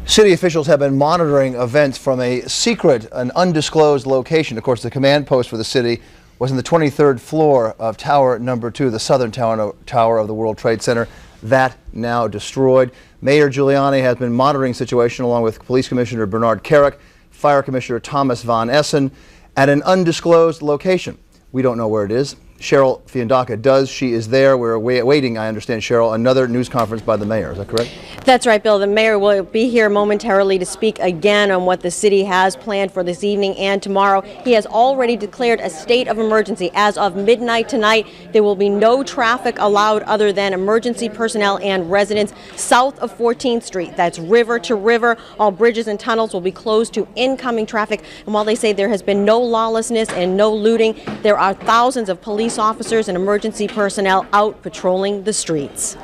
City officials have been monitoring events from a secret, an undisclosed location. Of course, the command post for the city was in the 23rd floor of Tower Number 2, the southern tower of the World Trade Center. That now destroyed. Mayor Giuliani has been monitoring the situation along with Police Commissioner Bernard Carrick, Fire Commissioner Thomas Von Essen at an undisclosed location. We don't know where it is. Cheryl Fiandaca does. She is there. We're awaiting, I understand, Cheryl, another news conference by the mayor. Is that correct? That's right, Bill. The mayor will be here momentarily to speak again on what the city has planned for this evening and tomorrow. He has already declared a state of emergency. As of midnight tonight, there will be no traffic allowed other than emergency personnel and residents south of 14th Street. That's river to river. All bridges and tunnels will be closed to incoming traffic. And while they say there has been no lawlessness and no looting, there are thousands of police officers and emergency personnel out patrolling the streets.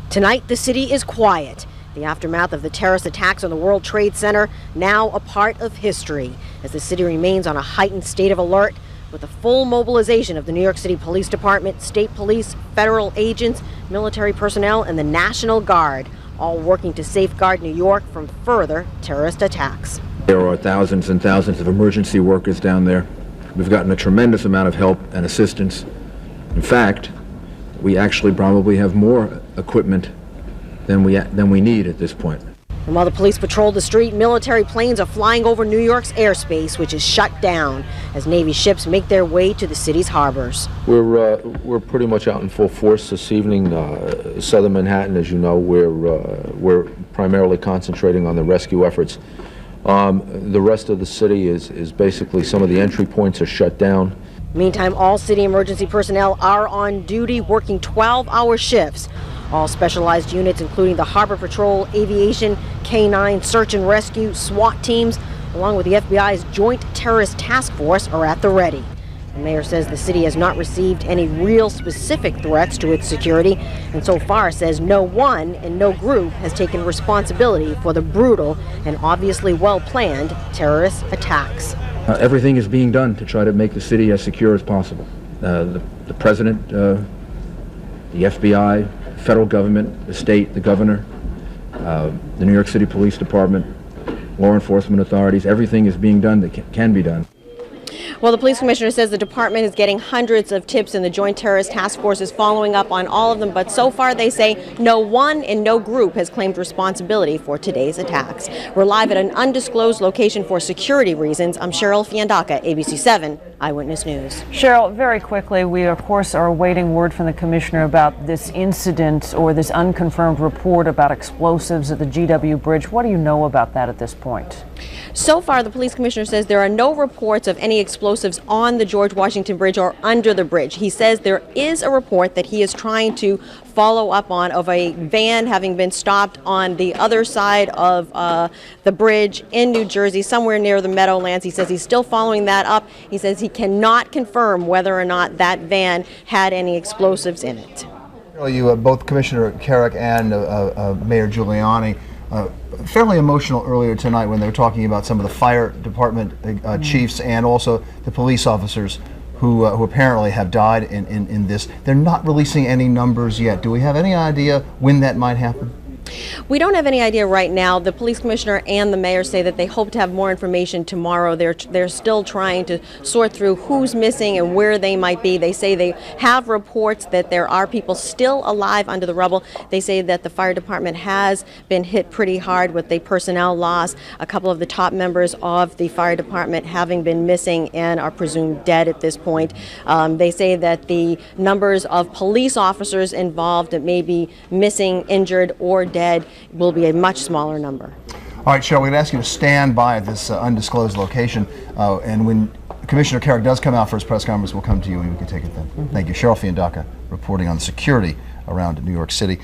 Tonight, the city is quiet. The aftermath of the terrorist attacks on the World Trade Center now a part of history as the city remains on a heightened state of alert with the full mobilization of the New York City Police Department, state police, federal agents, military personnel, and the National Guard, all working to safeguard New York from further terrorist attacks. There are thousands and thousands of emergency workers down there. We've gotten a tremendous amount of help and assistance. In fact, we actually probably have more equipment than we need at this point. And while the police patrol the street, military planes are flying over New York's airspace, which is shut down as Navy ships make their way to the city's harbors. We're pretty much out in full force this evening. Southern Manhattan, as you know, we're primarily concentrating on the rescue efforts. The rest of the city is basically, some of the entry points are shut down. Meantime, all city emergency personnel are on duty working 12-hour shifts. All specialized units, including the Harbor Patrol, Aviation, K-9, Search and Rescue, SWAT teams, along with the FBI's Joint Terrorist Task Force, are at the ready. The mayor says the city has not received any real specific threats to its security, and so far says no one and no group has taken responsibility for the brutal and obviously well-planned terrorist attacks. Everything is being done to try to make the city as secure as possible. The president, the FBI, federal government, the state, the governor, the New York City Police Department, law enforcement authorities, everything is being done that can be done. Well, the police commissioner says the department is getting hundreds of tips and the Joint Terrorist Task Force is following up on all of them, but so far they say no one and no group has claimed responsibility for today's attacks. We're live at an undisclosed location for security reasons. I'm Cheryl Fiandaca, ABC 7 Eyewitness News. Cheryl, very quickly, we of course are awaiting word from the commissioner about this incident or this unconfirmed report about explosives at the GW Bridge. What do you know about that at this point? So far, the police commissioner says there are no reports of any explosives on the George Washington Bridge or under the bridge. He says there is a report that he is trying to follow up on of a van having been stopped on the other side of the bridge in New Jersey, somewhere near the Meadowlands. He says he's still following that up. He says he cannot confirm whether or not that van had any explosives in it. You, both Commissioner Carrick and Mayor Giuliani, fairly emotional earlier tonight when they were talking about some of the fire department chiefs and also the police officers who apparently have died in this. They're not releasing any numbers yet. Do we have any idea when that might happen? We don't have any idea right now. The police commissioner and the mayor say that they hope to have more information tomorrow. They're still trying to sort through who's missing and where they might be. They say they have reports that there are people still alive under the rubble. They say that the fire department has been hit pretty hard with the personnel loss. A couple of the top members of the fire department having been missing and are presumed dead at this point. They say that the numbers of police officers involved that may be missing, injured, or dead will be a much smaller number. All right, Cheryl, we're going to ask you to stand by at this undisclosed location, and when Commissioner Carrick does come out for his press conference, we'll come to you and we can take it then. Thank you. Cheryl Fiandaca reporting on security around New York City.